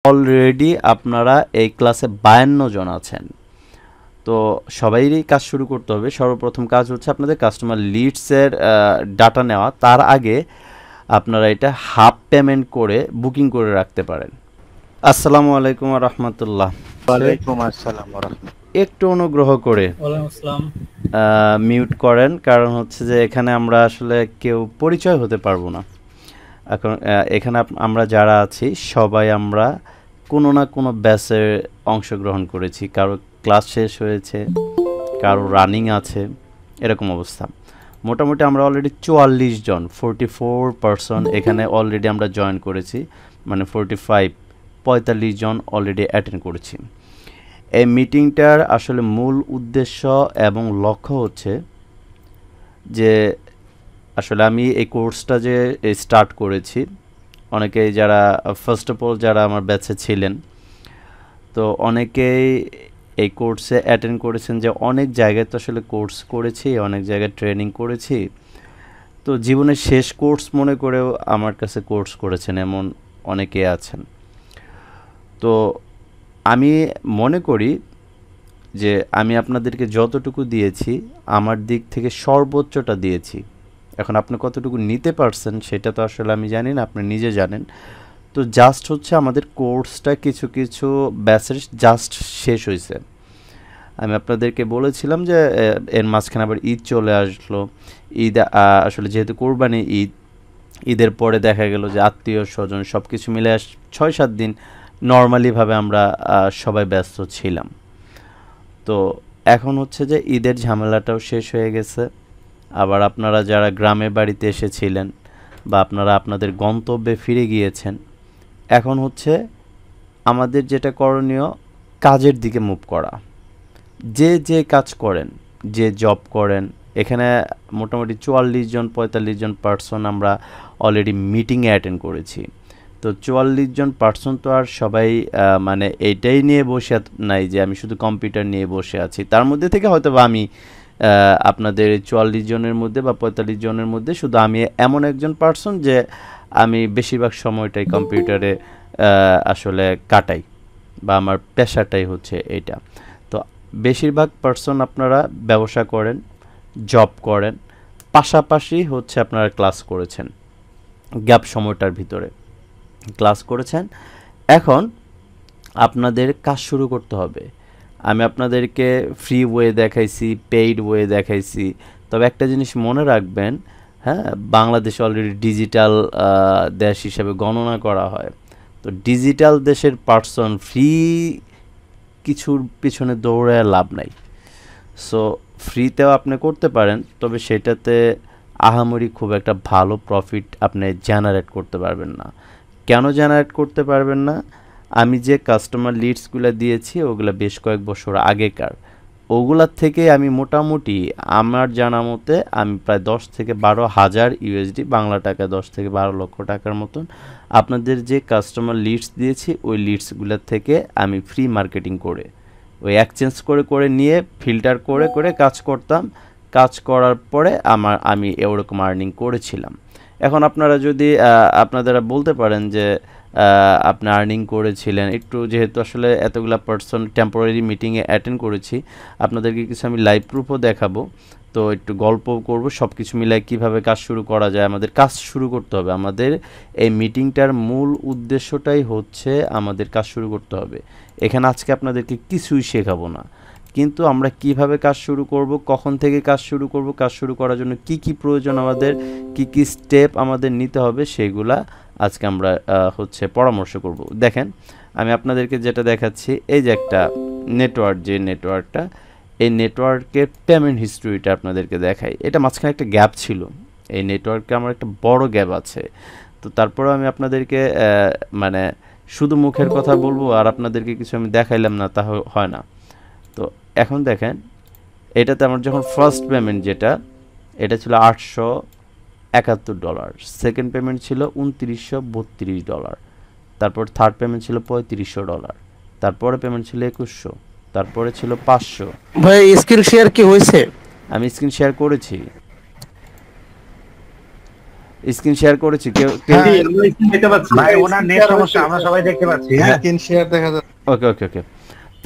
Already আপনারা এই ক্লাসে 52 জন আছেন। তো সবাইরই কাজ শুরু করতে হবে। সর্বপ্রথম কাজ হচ্ছে আপনাদের কাস্টমার লিডসের ডাটা নেওয়া। তার আগে আপনারা এটা হাফ পেমেন্ট করে বুকিং করে রাখতে পারেন। আসসালামু আলাইকুম ওয়া রাহমাতুল্লাহ। ওয়ালাইকুম আসসালাম ওয়া রাহমাতুল্লাহ। একটু অনুগ্রহ করে ওয়ালাইকুম আসসালাম। মিউট করেন, কারণ হচ্ছে যে এখানে আমরা আসলে কেউ পরিচয় হতে পারবো না। এখন এখানে আমরা যারা আছি সবাই আমরা কোনো না কোনো ব্যাচে অংশগ্রহণ করেছি, কারো ক্লাস শেষ হয়েছে, কারো রানিং আছে, এরকম অবস্থা। মোটামুটি আমরা অলরেডি 44 জন 44% এখানে অলরেডি আমরা জয়েন করেছি, মানে 45 জন অলরেডি অ্যাটেন্ড করেছি। এই মিটিংটার আসলে মূল উদ্দেশ্য এবং লক্ষ্য হচ্ছে যে আসলে আমি এই কোর্সটা যে স্টার্ট করেছি, অনেকেই যারা ফার্স্ট অফ অল যারা আমার ব্যাচে ছিলেন, তো অনেকেই এই কোর্সে অ্যাটেন্ড করেছেন। যে অনেক জায়গায় তো আসলে কোর্স করেছি, অনেক জায়গায় ট্রেনিং করেছি, তো জীবনের শেষ কোর্স মনে করেও আমার কাছে কোর্স করেছেন এমন অনেকে আছেন। তো আমি মনে করি যে আমি আপনাদেরকে যতটুকু দিয়েছি আমার দিক থেকে সর্বোচ্চটা দিয়েছি। এখন আপনি কতটুকু নিতে পারছেন সেটা তো আসলে আমি জানি না, আপনি নিজে জানেন। তো জাস্ট হচ্ছে আমাদের কোর্সটা কিছু কিছু ব্যাচের জাস্ট শেষ হয়েছে। আমি আপনাদেরকে বলেছিলাম যে এর মাঝখানে আবার ঈদ চলে আসলো। ঈদ আসলে যেহেতু কোরবানি ঈদ, ঈদের পরে দেখা গেল যে আত্মীয় স্বজন সব কিছু মিলে 6-7 দিন নর্মালিভাবে আমরা সবাই ব্যস্ত ছিলাম। তো এখন হচ্ছে যে ঈদের ঝামেলাটাও শেষ হয়ে গেছে। আবার আপনারা যারা গ্রামে বাড়িতে এসেছিলেন বা আপনারা আপনাদের গন্তব্যে ফিরে গিয়েছেন, এখন হচ্ছে আমাদের যেটা করণীয় কাজের দিকে মুভ করা। যে যে কাজ করেন, যে জব করেন, এখানে মোটামুটি 44-45 জন পার্সন আমরা অলরেডি মিটিংয়ে অ্যাটেন্ড করেছি। তো 44 জন পার্সন তো আর সবাই মানে এইটাই নিয়ে বসে নাই যে আমি শুধু কম্পিউটার নিয়ে বসে আছি। তার মধ্যে থেকে হয়তো বা আমি আপনাদের 44 জনের মধ্যে বা 45 জনের মধ্যে শুধু আমি এমন একজন পার্সন যে আমি বেশিরভাগ সময়টাই কম্পিউটারে আসলে কাটাই, বা আমার পেশাটাই হচ্ছে এটা। তো বেশিরভাগ পার্সন আপনারা ব্যবসা করেন, জব করেন, পাশাপাশি হচ্ছে আপনারা ক্লাস করেছেন, গ্যাপ সময়টার ভিতরে ক্লাস করেছেন। এখন আপনাদের কাজ শুরু করতে হবে। আমি আপনাদেরকে ফ্রি ওয়ে দেখাইছি, পেইড ওয়ে দেখাইছি, তবে একটা জিনিস মনে রাখবেন, হ্যাঁ, বাংলাদেশ অলরেডি ডিজিটাল দেশ হিসেবে গণনা করা হয়। তো ডিজিটাল দেশের পার্সন ফ্রি কিছুর পিছনে দৌড়ে লাভ নাই। সো ফ্রিতেও আপনি করতে পারেন, তবে সেটাতে আহামরি খুব একটা ভালো প্রফিট আপনি জেনারেট করতে পারবেন না। কেন জেনারেট করতে পারবেন না? আমি যে কাস্টমার লিডসগুলো দিয়েছি ওগুলো বেশ কয়েক বছর আগেকার, ওগুলার থেকে আমি মোটামুটি আমার জানা মতে আমি প্রায় 10 থেকে 12 হাজার ইউএসডি, বাংলা টাকা 10 থেকে 12 লক্ষ টাকার মতন আপনাদের যে কাস্টমার লিডস দিয়েছি ওই লিডসগুলোর থেকে আমি ফ্রি মার্কেটিং করে ওই এক্সচেঞ্জ করে করে নিয়ে ফিল্টার করে করে কাজ করতাম। কাজ করার পরে আমি এরকম আর্নিং করেছিলাম। এখন আপনারা যদি আপনারা বলতে পারেন যে আপনি আর্নিং করেছিলেন একটু, যেহেতু আসলে এতগুলা পার্সন টেম্পোরারি মিটিংয়ে অ্যাটেন্ড করেছি, আপনাদেরকে কিছু আমি লাইভ প্রুফও দেখাবো। তো একটু গল্প করব, সব কিছু মিলাই কীভাবে কাজ শুরু করা যায়। আমাদের কাজ শুরু করতে হবে। আমাদের এই মিটিংটার মূল উদ্দেশ্যটাই হচ্ছে আমাদের কাজ শুরু করতে হবে। এখানে আজকে আপনাদেরকে কিছুই শেখাবো না, কিন্তু আমরা কিভাবে কাজ শুরু করব, কখন থেকে কাজ শুরু করব, কাজ শুরু করার জন্য কি কি প্রয়োজন, আমাদের কি কি স্টেপ আমাদের নিতে হবে, সেগুলা আজকে আমরা হচ্ছে পরামর্শ করব। দেখেন আমি আপনাদেরকে যেটা দেখাচ্ছি, এই যে একটা নেটওয়ার্ক, যে নেটওয়ার্কটা, এই নেটওয়ার্কের পেমেন্ট হিস্ট্রিটা আপনাদেরকে দেখাই। এটা মাঝখানে একটা গ্যাপ ছিল, এই নেটওয়ার্কে আমার একটা বড় গ্যাপ আছে। তো তারপরেও আমি আপনাদেরকে মানে শুধু মুখের কথা বলবো আর আপনাদেরকে কিছু আমি দেখাইলাম না, তা হয় না। তো এখন দেখেন, এটাতে আমার যখন ফার্স্ট পেমেন্ট যেটা, এটা ছিল $871, সেকেন্ড পেমেন্ট ছিল $2932, তারপর থার্ড পেমেন্ট ছিল $3500, তারপরে পেমেন্ট ছিল $2100, তারপরে ছিল $500। ভাই স্ক্রিন শেয়ার কি হয়েছে? আমি স্ক্রিন শেয়ার করেছি। স্ক্রিন শেয়ার করেছি কেউ কেউ হ্যাঁ, জি, আমরা স্ক্রিন দেখতে পাচ্ছি। ভাই ওনার নেট সমস্যা আমরা সবাই দেখতে পাচ্ছি। হ্যাঁ, স্ক্রিন শেয়ার দেখা যাচ্ছে। ওকে ওকে ওকে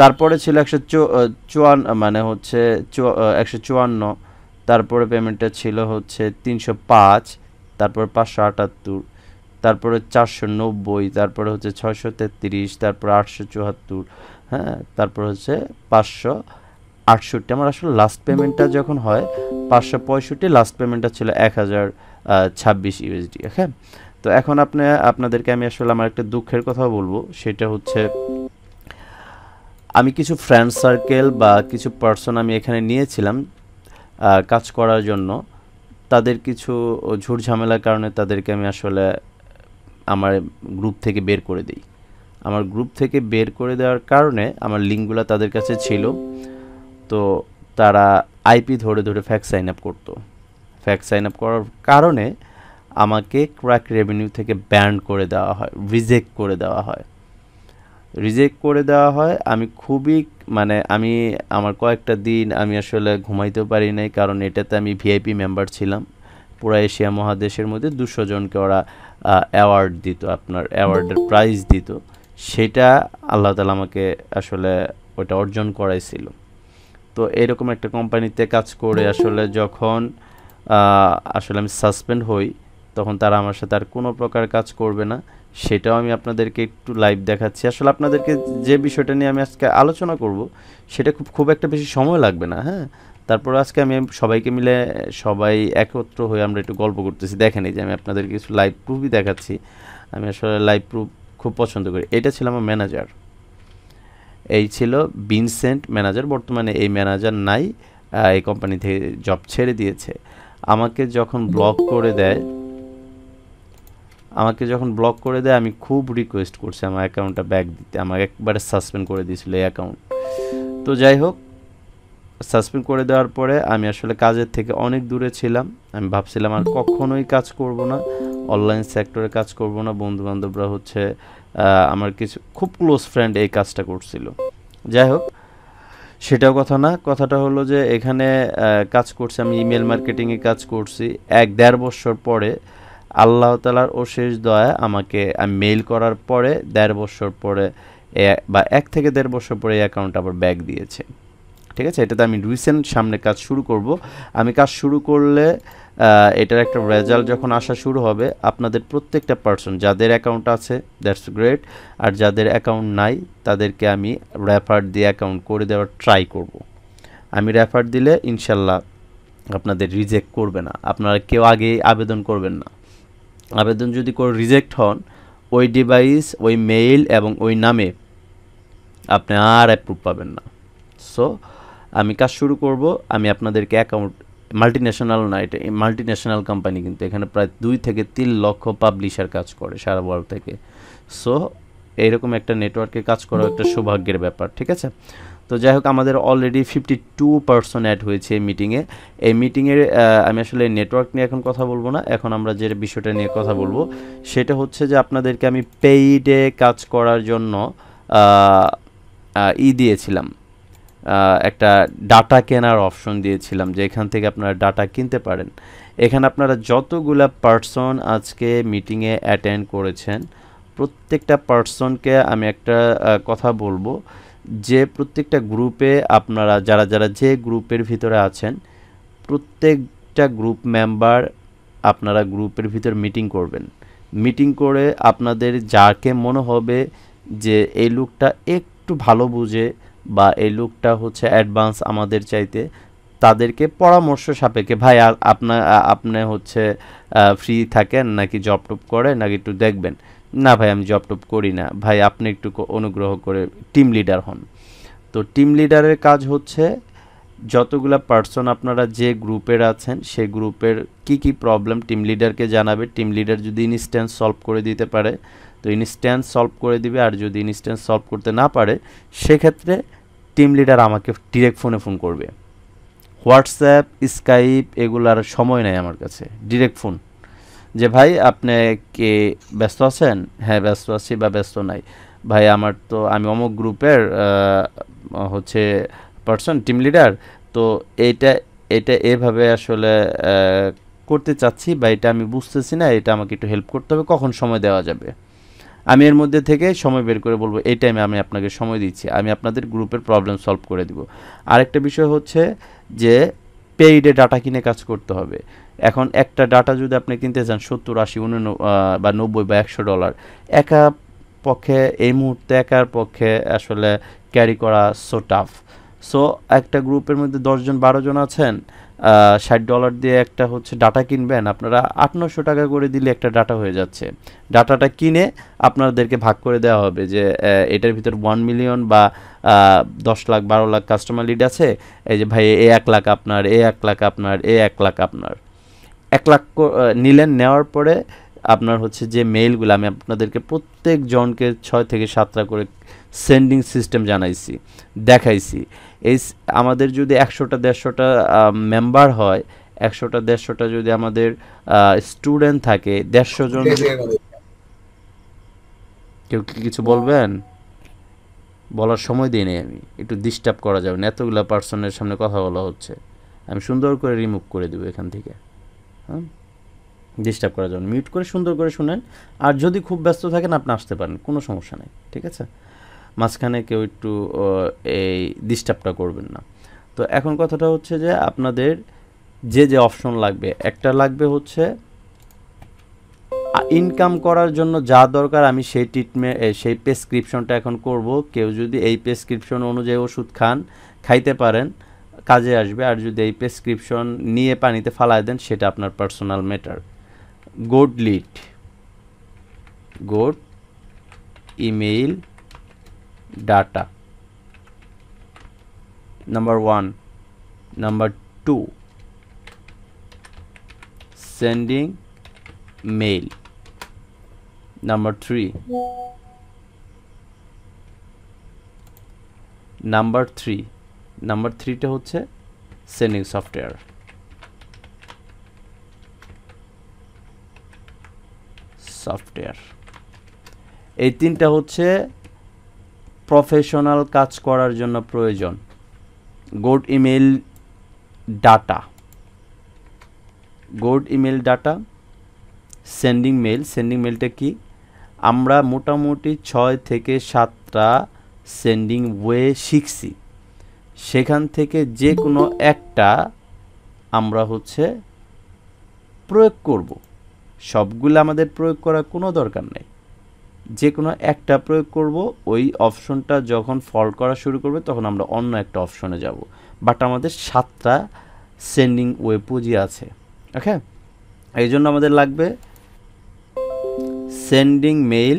তারপরে ছিল 154 মানে হচ্ছে 154, তারপরে পেমেন্টটা ছিল হচ্ছে 305, তারপরে 578, তারপরে 490, তারপরে হচ্ছে 633, তারপরে 874, হ্যাঁ, তারপরে হচ্ছে 568। আমার আসলে লাস্ট পেমেন্টটা যখন হয় 565, লাস্ট পেমেন্টটা ছিল 1026 ইউএসডি। ওকে, তো এখন আপনাদেরকে আমি আসলে আমার একটা দুঃখের কথা বলবো, সেটা হচ্ছে আমি কিছু ফ্রেন্ড সার্কেল বা কিছু পার্সন আমি এখানে নিয়েছিলাম কাজ করার জন্য। তাদের কিছু ঝুট ঝামেলার কারণে তাদেরকে আমি আসলে আমার গ্রুপ থেকে বের করে দিই। আমার গ্রুপ থেকে বের করে দেওয়ার কারণে আমার লিঙ্কগুলো তাদের কাছে ছিল, তো তারা আইপি ধরে ধরে ফ্যাক্স সাইন আপ করতো। ফ্যাক্স সাইন আপ করার কারণে আমাকে ক্র্যাক রেভিনিউ থেকে ব্যান করে দেওয়া হয়, রিজেক্ট করে দেওয়া হয়। রিজেক্ট করে দেওয়া হয় আমি খুবই আমি আমার কয়েকটা দিন আমি আসলে ঘুমাইতেও পারি নাই, কারণ এটাতে আমি ভিআইপি মেম্বার ছিলাম। পুরো এশিয়া মহাদেশের মধ্যে 200 জনকে ওরা অ্যাওয়ার্ড দিত, আপনার অ্যাওয়ার্ডের প্রাইজ দিত। সেটা আল্লাহ তাআলা আমাকে আসলে ওটা অর্জন করাইছিল। তো এরকম একটা কোম্পানিতে কাজ করে আসলে যখন আসলে আমি সাসপেন্ড হই, তখন তারা আমার সাথে আর কোনো প্রকার কাজ করবে না। সেটাও আমি আপনাদেরকে একটু লাইভ দেখাচ্ছি। আসলে আপনাদেরকে যে বিষয়টা নিয়ে আমি আজকে আলোচনা করব, সেটা খুব একটা বেশি সময় লাগবে না। হ্যাঁ, তারপর আজকে আমি সবাইকে মিলে সবাই একত্র হয়ে আমরা একটু গল্প করতেছি। দেখেন, এই যে আমি আপনাদেরকে কিছু লাইভ প্রুফই দেখাচ্ছি। আমি আসলে লাইভ প্রুফ খুব পছন্দ করি। এটা ছিল আমার ম্যানেজার, এই ছিল ভিনসেন্ট ম্যানেজার। বর্তমানে এই ম্যানেজার নাই, এই কোম্পানি থেকে জব ছেড়ে দিয়েছে। আমাকে যখন ব্লক করে দেয় আমি খুব রিকোয়েস্ট করছি আমার অ্যাকাউন্টটা ব্যাক দিতে। আমাকে একবারে সাসপেন্ড করে দিয়েছিল এই অ্যাকাউন্ট। তো যাই হোক, সাসপেন্ড করে দেওয়ার পরে আমি আসলে কাজের থেকে অনেক দূরে ছিলাম। আমি ভাবছিলাম আর কখনোই কাজ করব না, অনলাইন সেক্টরে কাজ করব না। বন্ধুবান্ধবরা হচ্ছে আমার কিছু খুব ক্লোজ ফ্রেন্ড এই কাজটা করছিল। যাই হোক, সেটাও কথা না, কথাটা হলো যে এখানে কাজ করছি আমি, ইমেল মার্কেটিংয়ে কাজ করছি। 1-1.5 বছর পরে আল্লাহ তাআলার অশেষ দয়া আমাকে আমি মেইল করার পরে 1.5 বছর পরে বা 1 থেকে 1.5 বছর পরে এই অ্যাকাউন্ট আবার ব্যাক দিয়েছে। ঠিক আছে, এটাতে আমি রিসেন্ট সামনে কাজ শুরু করব। আমি কাজ শুরু করলে এটার একটা রেজাল্ট যখন আসা শুরু হবে, আপনাদের প্রত্যেকটা পার্সন যাদের অ্যাকাউন্ট আছে দ্যাটস গ্রেট, আর যাদের অ্যাকাউন্ট নাই তাদেরকে আমি রেফার দিয়ে অ্যাকাউন্ট করে দেওয়ার ট্রাই করব। আমি রেফার দিলে ইনশাল্লাহ আপনাদের রিজেক্ট করবে না। আপনারা কেউ আগে আবেদন করবেন না। আবেদন যদি করে রিজেক্ট হন, ওই ডিভাইস, ওই মেইল এবং ওই নামে আপনি আর অ্যাপ্রুভ পাবেন না। সো আমি কাজ শুরু করব। আমি আপনাদেরকে অ্যাকাউন্ট, মাল্টিন্যাশনাল না, এটা মাল্টিন্যাশনাল কোম্পানি, কিন্তু এখানে প্রায় 2 থেকে 3 লক্ষ পাবলিশার কাজ করে সারা ওয়ার্ল্ড থেকে। সো এইরকম একটা নেটওয়ার্কে কাজ করা একটা সৌভাগ্যের ব্যাপার। ঠিক আছে, তো যাই হোক, আমাদের অলরেডি 52% অ্যাড হয়েছে এই মিটিংয়ে। এই মিটিংয়ের আমি আসলে নেটওয়ার্ক নিয়ে এখন কথা বলবো না। এখন আমরা যে বিষয়টা নিয়ে কথা বলবো সেটা হচ্ছে যে আপনাদেরকে আমি পেইডে কাজ করার জন্য দিয়েছিলাম, একটা ডাটা কেনার অপশন দিয়েছিলাম, যে এখান থেকে আপনারা ডাটা কিনতে পারেন। এখানে আপনারা যতগুলা পার্সন আজকে মিটিংয়ে অ্যাটেন্ড করেছেন, প্রত্যেকটা পার্সনকে আমি একটা কথা বলবো, যে প্রত্যেকটা গ্রুপে আপনারা যারা যারা যে গ্রুপের ভিতরে আছেন, প্রত্যেকটা গ্রুপ মেম্বার আপনারা গ্রুপের ভিতর মিটিং করবেন। মিটিং করে আপনাদের যাকে মনে হবে যে এই লোকটা একটু ভালো বুঝে বা এই লোকটা হচ্ছে অ্যাডভান্স আমাদের চাইতে, তাদেরকে পরামর্শ সাপেক্ষে, ভাই আপনি হচ্ছে ফ্রি থাকেন নাকি জব টপ করেন নাকি একটু দেখবেন, না ভাই আমি জব টপ করি না, ভাই আপনি একটু অনুগ্রহ করে টিম লিডার হন। তো টিম লিডারের কাজ হচ্ছে যতগুলা পার্সন আপনারা যে গ্রুপের আছেন সেই গ্রুপের কি প্রবলেম টিম লিডারকে জানাবে। টিম লিডার যদি ইনস্ট্যান্স সলভ করে দিতে পারে তো ইনস্ট্যান্স সলভ করে দিবে, আর যদি ইনস্ট্যান্স সলভ করতে না পারে সেক্ষেত্রে টিম লিডার আমাকে ডিরেক্ট ফোন করবে। হোয়াটসঅ্যাপ, স্কাইপ এগুলার সময় নেই আমার কাছে, ডিরেক্ট ফোন, যে ভাই আপনি কে ব্যস্ত আছেন? হ্যাঁ ব্যস্ত আছি বা ব্যস্ত নাই। ভাই আমি অমুক গ্রুপের হচ্ছে পার্সন টিম লিডার, তো এটা এভাবে আসলে করতে চাচ্ছি বা এটা আমি বুঝতেছি না, এটা আমাকে একটু হেল্প করতে হবে, কখন সময় দেওয়া যাবে। আমি এর মধ্যে থেকে সময় বের করে বলবো এই টাইমে আমি আপনাকে সময় দিচ্ছি, আমি আপনাদের গ্রুপের প্রবলেম সলভ করে দিব। আরেকটা বিষয় হচ্ছে যে পেইডে ডাটা কিনে কাজ করতে হবে। এখন একটা ডাটা যদি আপনি কিনতে চান 70, 80, বা 90 বা $100, একা পক্ষে এই মুহূর্তে একার পক্ষে আসলে ক্যারি করা সো টাফ। সো একটা গ্রুপের মধ্যে 10 জন 12 জন আছেন, $60 দিয়ে একটা হচ্ছে ডাটা কিনবেন, আপনারা 800-900 টাকা করে দিলে একটা ডাটা হয়ে যাচ্ছে। ডাটাটা কিনে আপনাদেরকে ভাগ করে দেওয়া হবে যে এটার ভিতর 1 মিলিয়ন বা 10 লাখ 12 লাখ কাস্টমার লিড আছে, এই যে ভাই এ 1 লাখ আপনার, এ 1 লাখ আপনার, এ 1 লাখ আপনার। 1 লাখ নিলেন, নেওয়ার পরে আপনার হচ্ছে যে মেইলগুলো আমি আপনাদেরকে প্রত্যেক জনকে 6 থেকে 7টা করে সেন্ডিং সিস্টেম জানাইছি, দেখাইছি। এই আমাদের যদি 100টা 150টা মেম্বার হয়, 100টা 150টা যদি আমাদের স্টুডেন্ট থাকে, 150 জন। কেউ কি কিছু বলবেন? বলার সময় দিই নেই, আমি একটু ডিস্টার্ব করা যাবে না, এতগুলো পার্সনের সামনে কথা বলা হচ্ছে, আমি সুন্দর করে রিমুভ করে দেবো এখান থেকে। হ্যাঁ, ডিস্টার্ব করা যাবে না, মিউট করে সুন্দর করে শুনেন। আর যদি খুব ব্যস্ত থাকেন আপনি আসতে পারেন, কোনো সমস্যা নেই, ঠিক আছে? মাঝখানে কেউ একটু এই ডিস্টার্বটা করবেন না। তো এখন কথাটা হচ্ছে যে আপনাদের যে যে অপশন লাগবে, একটা লাগবে হচ্ছে ইনকাম করার জন্য যা দরকার আমি সেই ট্রিটমেন্ট, সেই প্রেসক্রিপশনটা এখন করব। কেউ যদি এই প্রেসক্রিপশন অনুযায়ী ওষুধ খান, খাইতে পারেন, কাজে আসবে। আর যদি এই প্রেসক্রিপশন নিয়ে পানিতে ফালায় দেন, সেটা আপনার পার্সোনাল ম্যাটার। গোড লিড, গোড email data, number 1। Number 2, sending mail. Number 3, number 3টা হচ্ছে সেন্ডিং সফটওয়্যার। এই 3টা হচ্ছে প্রফেশনাল কাজ করার জন্য প্রয়োজন। গুড ইমেল ডাটা, সেন্ডিং মেইলটা কি? আমরা মোটামুটি 6 থেকে 7টা সেন্ডিং ওয়ে শিখছি, সেখান থেকে যে কোনো একটা আমরা হচ্ছে প্রয়োগ করব। সবগুলো আমাদের প্রয়োগ করার কোনো দরকার নেই, যে কোনো একটা প্রয়োগ করব। ওই অপশনটা যখন ফল্ট করা শুরু করবে তখন আমরা অন্য একটা অপশনে যাব। বাট আমাদের 7টা সেন্ডিং ওয়ে পুঁজি আছে। ওকে, এই জন্য আমাদের লাগবে sending mail,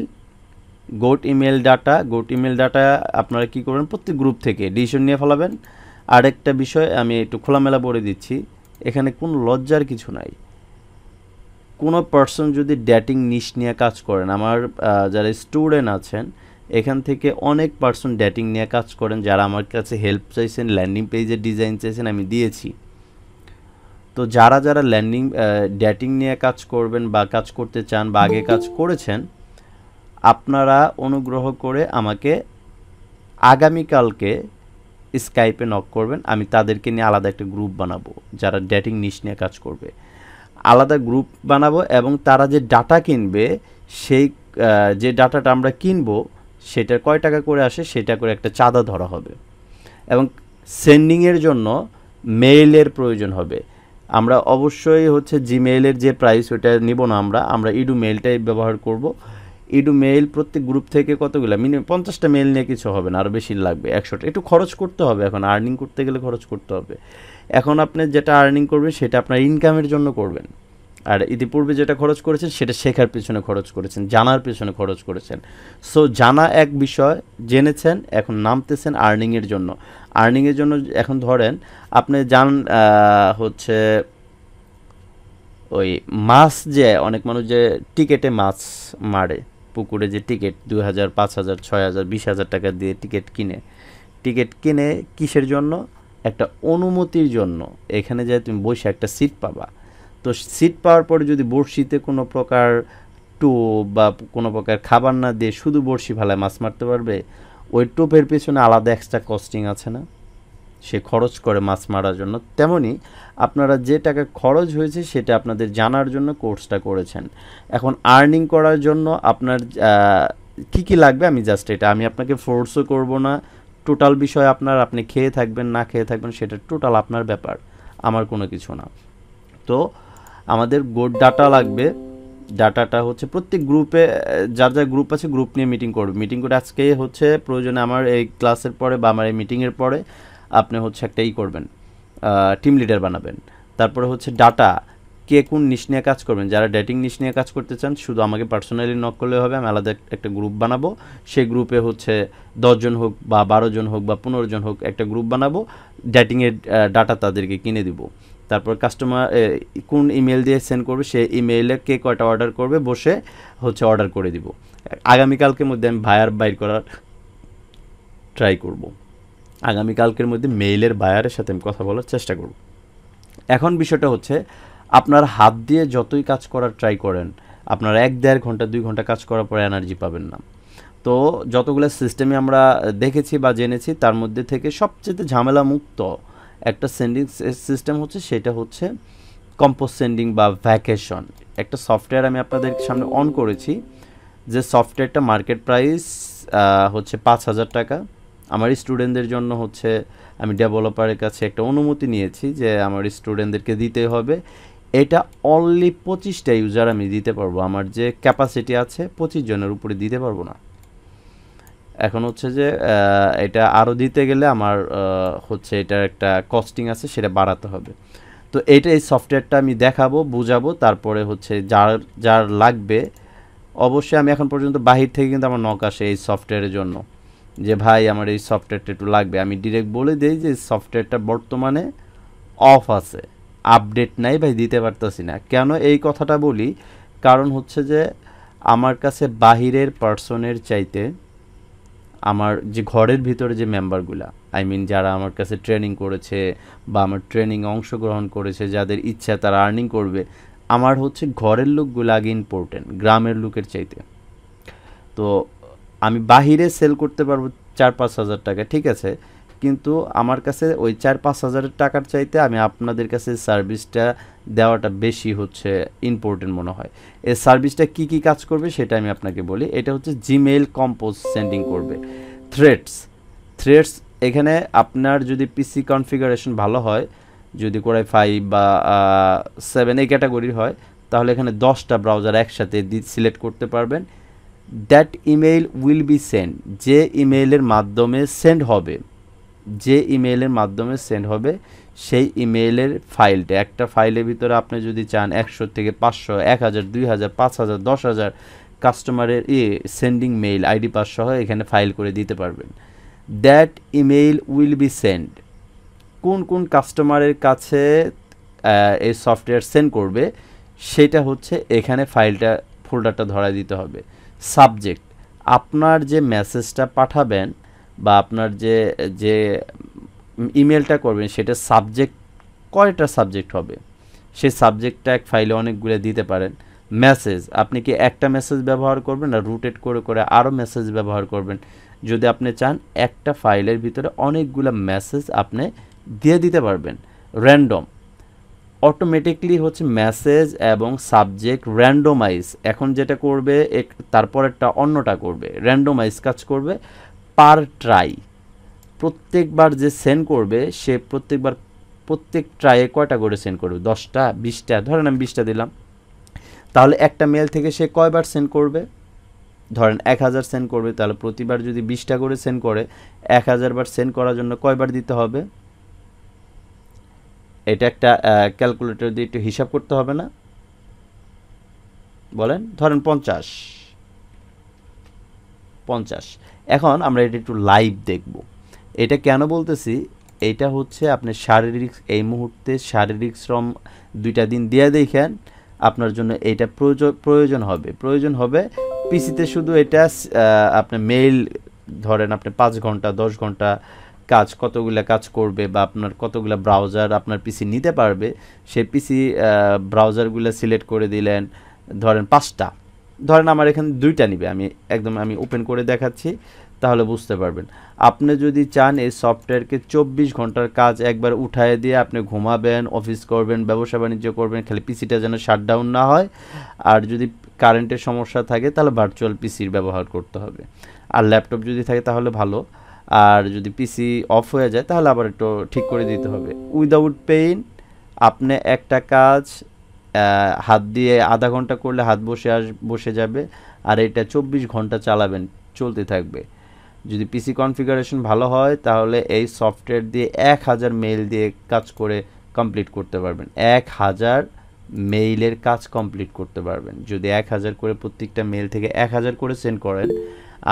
goat email data. আপনারা কি করবেন, প্রত্যেক গ্রুপ থেকে ডিসিশন নিয়ে ফেলাবেন। আরেকটা বিষয় আমি একটু খোলামেলা বলে দিচ্ছি, এখানে কোনো লজ্জার কিছু নাই। কোনো পার্সন যদি ডেটিং নিশ নিয়ে কাজ করেন, আমার যারা স্টুডেন্ট আছেন এখান থেকে অনেক পার্সন ডেটিং নিয়ে কাজ করেন, যারা আমার কাছে হেল্প চাইছেন, ল্যান্ডিং পেজের ডিজাইন চাইছেন, আমি দিয়েছি। তো যারা ডেটিং নিয়ে কাজ করবেন বা কাজ করতে চান বা আগে কাজ করেছেন, আপনারা অনুগ্রহ করে আমাকে আগামীকালকে স্কাইপে নক করবেন। আমি তাদেরকে নিয়ে আলাদা একটা গ্রুপ বানাবো, যারা ডেটিং নিশ নিয়ে কাজ করবে, আলাদা গ্রুপ বানাবো। এবং তারা যে ডাটা কিনবে, সেই যে ডাটাটা আমরা কিনবো সেটার কয় টাকা করে আসে সেটা করে একটা চাঁদা ধরা হবে। এবং সেন্ডিংয়ের জন্য মেইলের প্রয়োজন হবে। আমরা অবশ্যই হচ্ছে জিমেইলের যে প্রাইস ওটা নিব না, আমরা ইডু মেইলটাই ব্যবহার করব। ইডু মেইল প্রত্যেক গ্রুপ থেকে কতগুলো, মিনিমাম 50টা মেইল নিয়ে কিছু হবে না, আরও বেশি লাগবে, 100টা। একটু খরচ করতে হবে, এখন আর্নিং করতে গেলে খরচ করতে হবে। এখন আপনি যেটা আর্নিং করবেন সেটা আপনার ইনকামের জন্য করবেন, আর ইতিপূর্বে যেটা খরচ করেছেন সেটা শেখার পেছনে খরচ করেছেন, জানার পেছনে খরচ করেছেন। সো জানা এক বিষয়, জেনেছেন, এখন নামতেছেন আর্নিংয়ের জন্য। আর্নিংয়ের জন্য এখন ধরেন আপনি যান হচ্ছে ওই মাছ, যে অনেক মানুষ যে টিকেটে মাছ মারে, পুকুরে যে টিকিট 2000, 5000, 6000, 20,000 টাকা দিয়ে টিকিট কিনে কিসের জন্য? একটা অনুমতির জন্য। এখানে যে তুমি বসে একটা সিট পাবা, তো সিট পাওয়ার পরে যদি বড়শিতে কোনো প্রকার টোপ বা কোনো প্রকার খাবার না দিয়ে শুধু বড়শি ফেলায় মাছ মারতে পারবে? ওই টোপের পেছনে আলাদা এক্সট্রা কস্টিং আছে না? সে খরচ করে মাছ মারার জন্য, তেমনি আপনারা যে টাকা খরচ হয়েছে সেটা আপনাদের জানার জন্য কোর্সটা করেছেন। এখন আর্নিং করার জন্য আপনার কী কী লাগবে আমি জাস্ট এটা আমি আপনাকে ফোর্সও করব না, টোটাল বিষয় আপনার, আপনি খেয়ে থাকবেন না খেয়ে থাকবেন সেটা টোটাল আপনার ব্যাপার, আমার কোনো কিছু না। তো আমাদের গোড ডাটা লাগবে। ডাটাটা হচ্ছে প্রত্যেক গ্রুপে যার যার গ্রুপ আছে গ্রুপ নিয়ে মিটিং করবে, মিটিং করে আজকে হচ্ছে প্রয়োজনে আমার এই ক্লাসের পরে বা আমার এই মিটিংয়ের পরে আপনি হচ্ছে একটা করবেন, টিম লিডার বানাবেন। তারপরে হচ্ছে ডাটা, কে কোন নিশ নিয়ে কাজ করবেন, যারা ডেটিং নিশ নিয়ে কাজ করতে চান শুধু আমাকে পার্সোনালি নক করলে হবে, আমি আলাদা একটা গ্রুপ বানাবো, সেই গ্রুপে হচ্ছে 10 জন হোক বা 12 জন হোক বা 15 জন হোক একটা গ্রুপ বানাবো, ডেটিংয়ের ডাটা তাদেরকে কিনে দিব। তারপর কাস্টমার কোন ইমেল দিয়ে সেন্ড করবে সেই ইমেইলে কে কয়টা অর্ডার করবে বসে হচ্ছে অর্ডার করে দিব। আগামীকালকের মধ্যে আমি বায়ার বাইর করার ট্রাই করব, আগামীকালকের মধ্যে মেইলের বায়ারের সাথে আমি কথা বলার চেষ্টা করব। এখন বিষয়টা হচ্ছে আপনার হাত দিয়ে যতই কাজ করার ট্রাই করেন আপনার 1-1.5 ঘন্টা 2 ঘন্টা কাজ করার পরে এনার্জি পাবেন না। তো যতগুলো সিস্টেমে আমরা দেখেছি বা জেনেছি তার মধ্যে থেকে সবচেয়ে ঝামেলা মুক্ত একটা সেন্ডিং সিস্টেম হচ্ছে, সেটা হচ্ছে কম্পোজ সেন্ডিং বা ভ্যাকেশন। একটা সফটওয়্যার আমি আপনাদের সামনে অন করেছি, যে সফটওয়্যারটা মার্কেট প্রাইস হচ্ছে 5,000 টাকা। আমার স্টুডেন্টদের জন্য হচ্ছে আমি ডেভেলপারের কাছে একটা অনুমতি নিয়েছি যে আমার স্টুডেন্টদেরকে দিতে হবে। এটা অনলি 25টা ইউজার আমি দিতে পারবো, আমার যে ক্যাপাসিটি আছে 25 জনের উপরে দিতে পারবো না। এখন হচ্ছে যে এটা আরও দিতে গেলে আমার হচ্ছে এটার একটা কস্টিং আছে, সেটা বাড়াতে হবে। তো এইটা এই সফটওয়্যারটা আমি দেখাবো, বুঝাবো, তারপরে হচ্ছে যার যার লাগবে অবশ্যই। আমি এখন পর্যন্ত বাহির থেকে কিন্তু আমার নক আসে এই সফটওয়্যারের জন্য যে ভাই আমার এই সফটওয়্যারটা একটু লাগবে, আমি ডিরেক্ট বলে দিই যে সফটওয়্যারটা বর্তমানে অফ আছে, আপডেট নাই ভাই, দিতে পারতেছি না। কেন এই কথাটা বলি, কারণ হচ্ছে যে আমার কাছে বাহিরের পার্সনের চাইতে আমার যে ঘরের ভিতরে যে মেম্বারগুলা, আই মিন যারা আমার কাছে ট্রেনিং করেছে বা আমার ট্রেনিংয়ে অংশগ্রহণ করেছে, যাদের ইচ্ছা তারা আর্নিং করবে, আমার হচ্ছে ঘরের লোকগুলো আগে ইম্পর্টেন্ট গ্রামের লোকের চাইতে। তো আমি বাহিরে সেল করতে পারবো 4-5 হাজার টাকা, ঠিক আছে, কিন্তু আমার কাছে ওই 4-5 হাজারের টাকার চাইতে আমি আপনাদের কাছে সার্ভিসটা দেওয়াটা বেশি হচ্ছে ইম্পর্টেন্ট মনে হয়। এই সার্ভিসটা কি কি কাজ করবে সেটা আমি আপনাকে বলি। এটা হচ্ছে জিমেইল কম্পোজ সেন্ডিং করবে, থ্রেডস এখানে আপনার যদি পিসি কনফিগারেশন ভালো হয়, যদি কোরাই 5 বা 7 এই ক্যাটাগরির হয়, তাহলে এখানে 10টা ব্রাউজার একসাথে সিলেক্ট করতে পারবেন। That email will be send, যে ইমেইলের মাধ্যমে সেন্ড হবে, যে ইমেইলের মাধ্যমে সেন্ড হবে সেই ইমেইলের ফাইলটা, একটা ফাইলের ভিতরে আপনি যদি চান 100 থেকে 500, 1000, 2000, 5000, 10,000 কাস্টমারের সেন্ডিং মেইল আইডি পাস সহ এখানে ফাইল করে দিতে পারবেন। That email will be send, কোন কোন কাস্টমারের কাছে এই সফটওয়্যার সেন্ড করবে সেটা হচ্ছে এখানে ফাইলটা ফোল্ডারটা ধরাই দিতে হবে। সাবজেক্ট, আপনার যে মেসেজটা পাঠাবেন বা আপনার যে যে ইমেলটা করবেন সেটা সাবজেক্ট, কয়টা সাবজেক্ট হবে সেই সাবজেক্টটা এক ফাইলে অনেকগুলো দিতে পারেন। মেসেজ, আপনি কি একটা মেসেজ ব্যবহার করবেন না রুটেড করে করে আরও মেসেজ ব্যবহার করবেন, যদি আপনি চান একটা ফাইলের ভিতরে অনেকগুলো মেসেজ আপনি দিয়ে দিতে পারবেন। র্যান্ডম, অটোমেটিকলি হচ্ছে মেসেজ এবং সাবজেক্ট র্যান্ডোমাইজ, এখন যেটা করবে তারপর একটা অন্যটা করবে, র্যান্ডোমাইজ কাজ করবে। পার ট্রাই, প্রত্যেকবার যে সেন্ড করবে সে প্রত্যেক ট্রাইয়ে কয়টা করে সেন্ড করবে, 10টা 20টা, ধরেন আমি 20টা দিলাম, তাহলে একটা মেল থেকে সে কয়বার সেন্ড করবে, ধরেন 1000 সেন্ড করবে, তাহলে প্রতিবার যদি 20টা করে সেন্ড করে 1000 বার সেন্ড করার জন্য কয়বার দিতে হবে, এটা একটা ক্যালকুলেটর দিয়ে একটু হিসাব করতে হবে না, বলেন, ধরেন 50। এখন আমরা এটা একটু লাইভ দেখব। এটা কেন বলতেছি, এটা হচ্ছে আপনি শারীরিক, এই মুহূর্তে শারীরিক শ্রম 2টা দিন দিয়ে দেখেন, আপনার জন্য এটা প্রয়োজন হবে। পিসিতে শুধু এটা আপনি মেইল, ধরেন আপনি 5 ঘন্টা 10 ঘন্টা কাজ, কতগুলো কাজ করবে বা আপনার কতগুলো ব্রাউজার আপনার পিসি নিতে পারবে, সেই পিসি ব্রাউজারগুলো সিলেক্ট করে দিলেন, ধরেন 5টা, ধরেন আমার এখানে 2টা নিবে, আমি ওপেন করে দেখাচ্ছি, তাহলে বুঝতে পারবেন। আপনি যদি চান এই সফটওয়্যারকে 24 ঘন্টার কাজ একবার উঠায় দিয়ে আপনি ঘুমাবেন, অফিস করবেন, ব্যবসা বাণিজ্য করবেন, খালি পিসিটা যেন শাটডাউন না হয়। আর যদি কারেন্টের সমস্যা থাকে তাহলে ভার্চুয়াল পিসির ব্যবহার করতে হবে। আর ল্যাপটপ যদি থাকে তাহলে ভালো। আর যদি পিসি অফ হয়ে যায় তাহলে আবার একটু ঠিক করে দিতে হবে। উইদাউট পেইন আপনি একটা কাজ হাত দিয়ে আধা ঘন্টা করলে হাত বসে যাবে। আর এটা 24 ঘন্টা চালাবেন, চলতে থাকবে। যদি পিসি কনফিগারেশন ভালো হয় তাহলে এই সফটওয়্যার দিয়ে 1000 মেইল দিয়ে কাজ করে কমপ্লিট করতে পারবেন। 1000 মেইলের কাজ কমপ্লিট করতে পারবেন যদি 1000 করে প্রত্যেকটা মেইল থেকে 1000 করে সেন্ড করেন।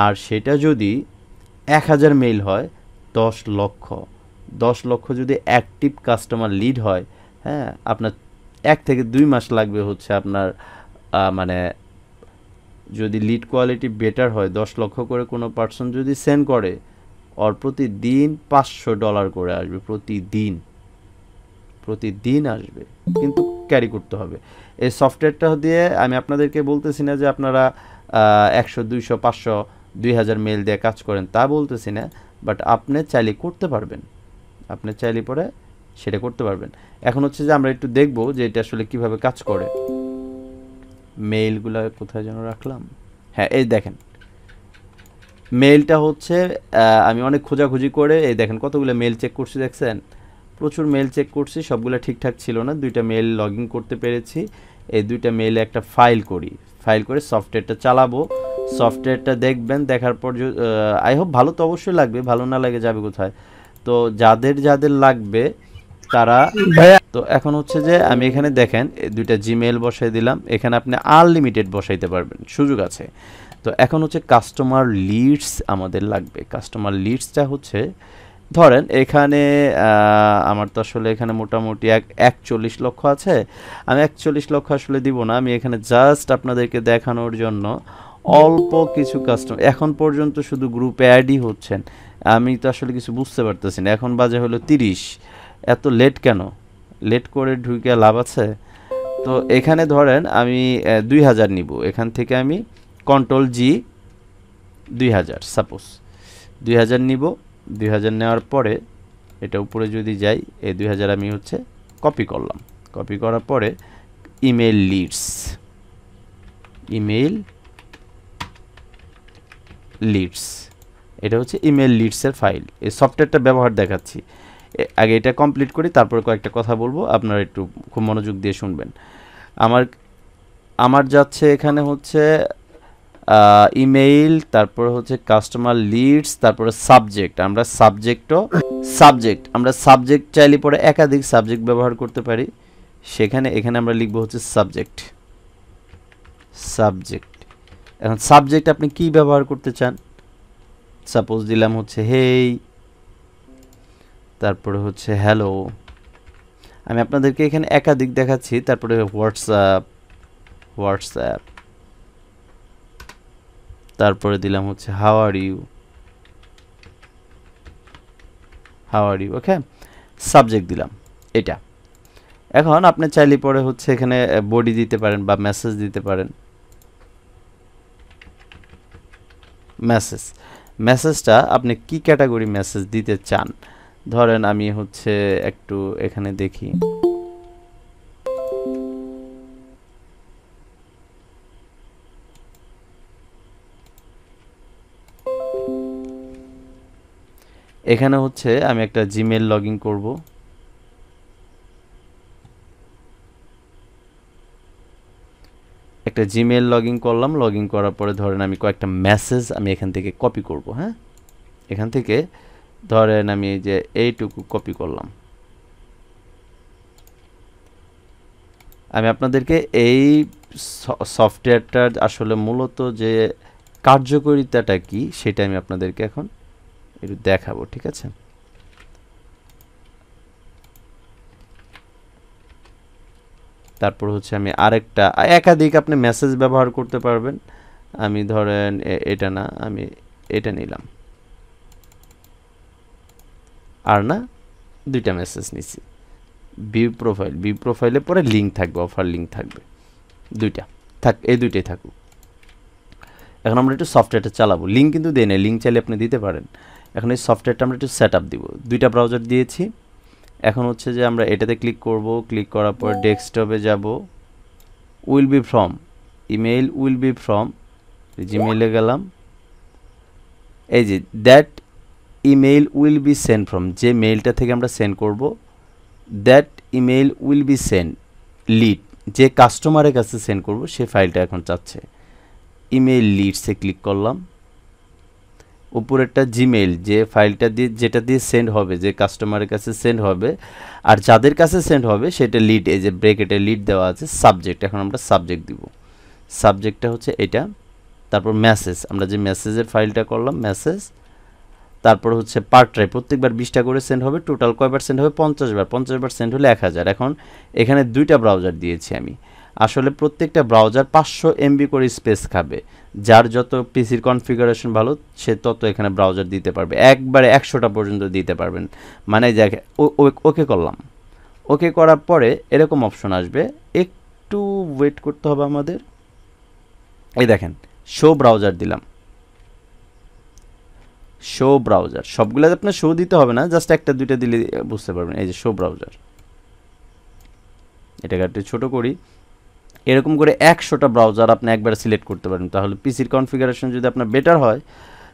আর সেটা যদি 1000 মেইল হয় 10 লক্ষ যদি অ্যাক্টিভ কাস্টমার লিড হয়, হ্যাঁ, আপনার 1 থেকে 2 মাস লাগবে হচ্ছে আপনার মানে যদি লিড কোয়ালিটি বেটার হয় 10 লক্ষ করে কোনো পার্সন যদি সেন্ড করে, ওর প্রতিদিন $500 করে আসবে। প্রতিদিন আসবে, কিন্তু ক্যারি করতে হবে। এই সফটওয়্যারটা দিয়ে আমি আপনাদেরকে বলতেছি না যে আপনারা 100, 200, 500, 2000 মেইল দিয়ে কাজ করেন, তা বলতেছি না। বাট আপনি চাইলে করতে পারবেন, আপনি চাইলে পরে সেটা করতে পারবেন। এখন হচ্ছে যে আমরা একটু দেখব যে এটা আসলে কিভাবে কাজ করে। মেইলগুলো কোথায় যেন রাখলাম, হ্যাঁ এই দেখেন মেইলটা হচ্ছে আমি অনেক খোঁজাখুঁজি করে এই দেখেন কতগুলো মেইল চেক করছি, দেখছেন প্রচুর মেইল চেক করছি, সবগুলো ঠিকঠাক ছিল না। 2টা মেইল লগ ইন করতে পেরেছি। এই 2টা মেইলে একটা ফাইল করে সফটওয়্যারটা চালাবো। সফটওয়্যারটা দেখবেন, দেখার পর আই হোপ ভালো তো অবশ্যই লাগবে, ভালো না লাগে যাবে কোথায়। তো যাদের লাগবে তারা তো এখন হচ্ছে যে আমি এখানে দেখেন 2টা জিমেইল বসাই দিলাম। এখানে আপনি আনলিমিটেড বসাইতে পারবেন, সুযোগ আছে। তো এখন হচ্ছে কাস্টমার লিডস আমাদের লাগবে। কাস্টমার লিডসটা হচ্ছে ধরেন এখানে আমার তো আসলে এখানে মোটামুটি 41 লক্ষ আছে। আমি 41 লক্ষ আসলে দিব না, আমি এখানে জাস্ট আপনাদেরকে দেখানোর জন্য অল্প কিছু কাস্টমার এখন পর্যন্ত শুধু গ্রুপে অ্যাডই হচ্ছেন। আমি তো আসলে কিছু বুঝতে পারতেছি না। এখন বাজে হলো 30, এত লেট কেন? লেট করে ঢুকে লাভ আছে? তো এখানে ধরেন আমি 2000 নিব, এখান থেকে আমি Ctrl+G 2000 সাপোজ 2000 নিব। 2000 নেওয়ার পরে এটা উপরে যদি যাই, এই 2000 আমি হচ্ছে কপি করলাম। কপি করার পরে ইমেল লিডস এটা হচ্ছে ইমেল লিডসের ফাইল। এই সফটওয়্যারটা ব্যবহার দেখাচ্ছি। আগে এটা কমপ্লিট করি, তারপর কয়েকটা কথা বলবো, আপনারা একটু খুব মনোযোগ দিয়ে শুনবেন। আমার যাচ্ছে এখানে হচ্ছে ইমেইল, তারপর হচ্ছে কাস্টমার লিডস, তারপরে সাবজেক্ট। আমরা সাবজেক্ট চাইলে পরে একাধিক সাবজেক্ট ব্যবহার করতে পারি। এখানে আমরা লিখবো হচ্ছে সাবজেক্ট। এখন সাবজেক্ট আপনি কি ব্যবহার করতে চান? সাপোজ দিলাম হচ্ছে হেই, তারপরে হচ্ছে হ্যালো। আমি আপনাদেরকে এখানে একাধিক দেখাচ্ছি। তারপরে হোয়াটসঅ্যাপ, তারপরে দিলাম হচ্ছে how are you. Okay, subject দিলাম এটা। এখন আপনি চাইলে পরে হচ্ছে এখানে বডি দিতে পারেন বা মেসেজ দিতে পারেন। মেসেজটা আপনি কি ক্যাটাগরি মেসেজ দিতে চান? ধরেন আমি হচ্ছে একটু এখানে দেখি, এখানে হচ্ছে আমি একটা জিমেইল লগ ইন করবো। একটা জিমেইল লগ ইন করলাম। লগ ইন করার পরে ধরেন আমি কয়েকটা মেসেজ আমি এখান থেকে কপি করব। হ্যাঁ, এখান থেকে ধরেন আমি যে এইটুকু কপি করলাম। আমি আপনাদেরকে এই সফটওয়্যারটার আসলে মূলত যে কার্যকারিতাটা কি সেটা আমি আপনাদেরকে এখন একটু দেখাবো, ঠিক আছে? তারপর হচ্ছে আমি আরেকটা একাধিক আপনি মেসেজ ব্যবহার করতে পারবেন। আমি ধরেন এটা না, আমি এটা নিলাম। আর না, 2টা মেসেজ নিছি। ভিউ প্রোফাইলে পরে লিঙ্ক থাকবে, অফার লিঙ্ক থাকবে। 2টা থাক, এই 2টাই থাকুক। এখন আমরা একটু সফটওয়্যারটা চালাবো, লিঙ্ক কিন্তু দেই না, লিঙ্ক চাইলে আপনি দিতে পারেন। এখন এই সফটওয়্যারটা আমরা একটু সেট আপ দিব, দুইটা ব্রাউজার দিয়েছি। এখন হচ্ছে যে আমরা এটাতে ক্লিক করব, ক্লিক করার পর ডেস্কটপে যাব, will be from email, will be from জিমেইলে গেলাম, এই যে that email will be send from, যে মেইলটা থেকে আমরা সেন্ড করব, that email will be send lead, যে কাস্টমারের কাছে সেন্ড করব সে ফাইলটা এখন চাচ্ছে। ইমেইল লিডসে ক্লিক করলাম, উপরেরটা জিমেইল, যে ফাইলটা দিয়ে যেটা দিয়ে সেন্ড হবে, যে কাস্টমারের কাছে সেন্ড হবে, আর যাদের কাছে সেন্ড হবে সেটা লিড, এই যে ব্রেকেটে লিড দেওয়া আছে। সাবজেক্ট, এখন আমরা সাবজেক্ট দিব, সাবজেক্টটা হচ্ছে এটা। তারপর মেসেজ, আমরা যে মেসেজের ফাইলটা করলাম মেসেজ, তারপর হচ্ছে পার ট্রাই, প্রত্যেকবার 20টা করে সেন্ড হবে, টোটাল কয়বার সেন্ড হবে 50 বার, 50 বার সেন্ড হলে 1000। এখন এখানে দুইটা ব্রাউজার দিয়েছি আমি, আসলে প্রত্যেকটা ব্রাউজার 500 MB করে স্পেস খাবে, যার যত পিসির কনফিগারেশন ভালো সে তত এখানে ব্রাউজার দিতে পারবে, একবারে 100টা পর্যন্ত দিতে পারবেন। মানে দেখে ওকে করলাম, ওকে করার পরে এরকম অপশন আসবে, একটু ওয়েট করতে হবে আমাদের। এই দেখেন শো ব্রাউজার দিলাম, শো ব্রাউজার, সবগুলো আপনার শো দিতে হবে না, জাস্ট একটা দুইটা দিলে বুঝতে পারবেন। এই যে শো ব্রাউজার, এটাকে একটু ছোটো করি, এরকম করে 100টা ব্রাউজার আপনি একবার সিলেক্ট করতে পারেন। তাহলে পিসির কনফিগারেশন যদি আপনার বেটার হয়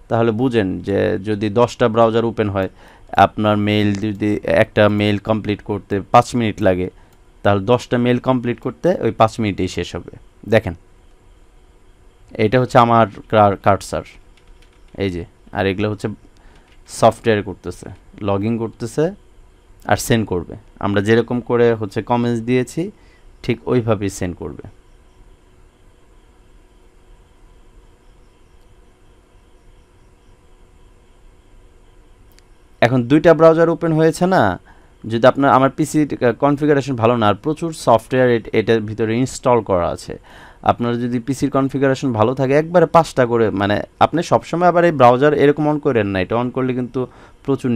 তাহলে বুঝেন যে যদি 10টা ব্রাউজার ওপেন হয়, আপনার মেইল যদি একটা মেইল কমপ্লিট করতে 5 মিনিট লাগে, তাহলে 10টা মেইল কমপ্লিট করতে ওই 5 মিনিটেই শেষ হবে। দেখেন এটা হচ্ছে আমার কার্সার, এই যে, আর এগুলো হচ্ছে সফটওয়্যার করতেছে, লগ ইন করতেছে আর সেন্ড করবে। আমরা যেরকম করে হচ্ছে কমেন্টস দিয়েছি ঠিক ওইভাবেই সেন্ড করবে। এখন দুইটা ব্রাউজার ওপেন হয়েছে না, যদি আপনার, আমার পিসি কনফিগারেশন ভালো না আর প্রচুর সফটওয়্যার এটার ভিতরে ইনস্টল করা আছে, আপনার যদি পিসির কনফিগারেশন ভালো থাকে একবারে 5টা করে, মানে আপনি সবসময় আবার এই ব্রাউজার এরকম অন করেন না, এটা অন করলে কিন্তু প্রচুর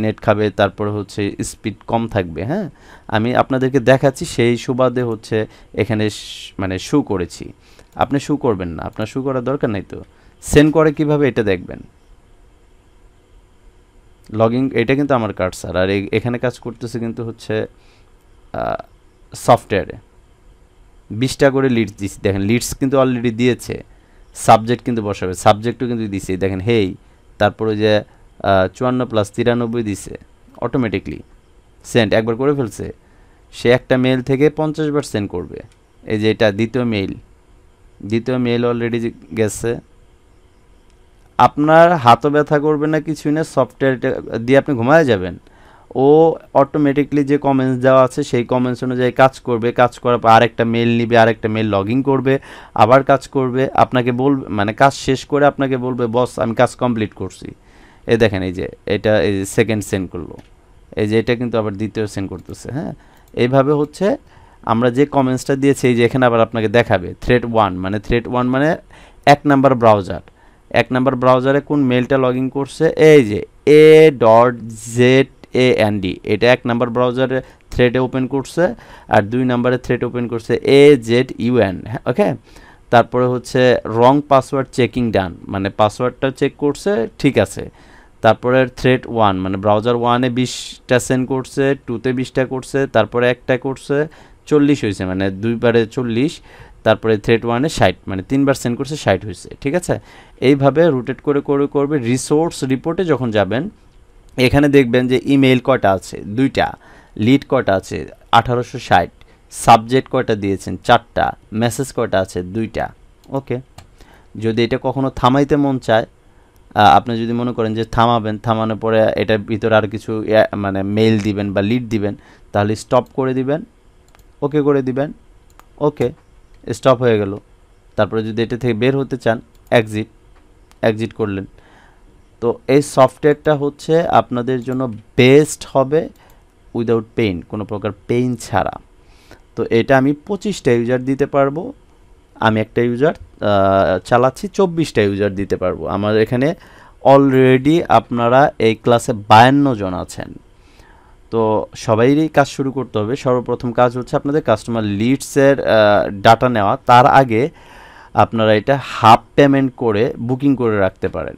নেট খাবে, তারপরে হচ্ছে স্পিড কম থাকবে। হ্যাঁ, আমি আপনাদেরকে দেখাচ্ছি সেই সুবাদে হচ্ছে এখানে মানে শু করেছি, আপনি শু করবেন না, আপনার শু করার দরকার নাই। তো সেন্ড করে কিভাবে এটা দেখবেন, লগইন, এটা কিন্তু আমার কার্সার, আর এখানে কাজ করতেছে কিন্তু হচ্ছে সফটওয়্যারে 20টা করে লিডস দিচ্ছি, দেখেন লিডস কিন্তু অলরেডি দিয়েছে, সাবজেক্ট কিন্তু বসাবে, সাবজেক্টও কিন্তু দিছে, দেখেন হেই, তারপরে যে 54+93 দিছে, অটোমেটিকলি সেন্ড একবার করে ফেলছে। সে একটা মেইল থেকে 50 বার সেন্ড করবে। এই যে এটা দ্বিতীয় মেইল অলরেডি গেছে। আপনার হাতও ব্যথা করবে না, কিছুই না, সফটওয়্যারটা দিয়ে আপনি ঘুমায় যাবেন, ও অটোমেটিকলি যে কমেন্টস দেওয়া আছে সেই কমেন্টস অনুযায়ী কাজ করবে, কাজ করার পর আরেকটা মেইল নিবে, আরেকটা মেইল লগ ইন করবে, আবার কাজ করবে, আপনাকে বলবে, মানে কাজ শেষ করে আপনাকে বলবে বস আমি কাজ কমপ্লিট করছি। এই দেখেন এই যে এটা, এই যে সেকেন্ড সেন্ড করলো, এই যে এটা কিন্তু আবার দ্বিতীয় সেন্ড করতেছে। হ্যাঁ, এইভাবে হচ্ছে আমরা যে কমেন্টসটা দিয়েছি, এই যে এখানে আবার আপনাকে দেখাবে থ্রেড 1, মানে থ্রেড 1 মানে 1 নাম্বার ব্রাউজার, 1 নাম্বার ব্রাউজারে কোন মেইলটা লগ ইন করছে, এই যে a.zand, এটা 1 নাম্বার ব্রাউজারে থ্রেডে ওপেন করছে, আর 2 নাম্বারে থ্রেড ওপেন করছে azun। ওকে, তারপরে হচ্ছে রং পাসওয়ার্ড চেকিং ডান, মানে পাসওয়ার্ডটা চেক করছে ঠিক আছে। তারপরে থ্রেড 1 মানে ব্রাউজার 1-এ 20টা সেন্ড করছে, 2-তে 20টা করছে, তারপরে একটা করছে 40 হয়েছে, মানে 2বারে 40, তারপরে থ্রেড 1-এ 60, মানে 3বার সেন্ড করছে 60 হয়েছে। ঠিক আছে, এইভাবে রোটেট করে করবে। রিসোর্স রিপোর্টে যখন যাবেন এখানে দেখবেন যে ইমেইল কয়টা আছে, 2টা, লিড কয়টা আছে 1860, সাবজেক্ট কয়টা দিয়েছেন 4টা, মেসেজ কয়টা আছে 2টা। ওকে, যদি এটা কখনো থামাইতে মন চায়, আপনি যদি মনে করেন যে থামাবেন, থামানোর পরে এটার ভিতরে আর কিছু মানে মেইল দিবেন বা লিড দিবেন, তাহলে স্টপ করে দিবেন, ওকে করে দিবেন, ওকে স্টপ হয়ে গেল। তারপরে যদি এটা থেকে বের হতে চান এক্সিট করলেন। তো এই সফটওয়্যারটা হচ্ছে আপনাদের জন্য বেস্ট হবে উইদাউট পেইন, কোনো প্রকার পেইন ছাড়া। তো এটা আমি 25টা ইউজার দিতে পারবো, আমি একটা ইউজার চালাচ্ছি, 24টা ইউজার দিতে পারবো। আমার এখানে অলরেডি আপনারা এই ক্লাসে 52 জন আছেন। তো সবাইরই কাজ শুরু করতে হবে। সর্বপ্রথম কাজ হচ্ছে আপনাদের কাস্টমার লিডসের ডাটা নেওয়া। তার আগে আপনারা এটা হাফ পেমেন্ট করে বুকিং করে রাখতে পারেন।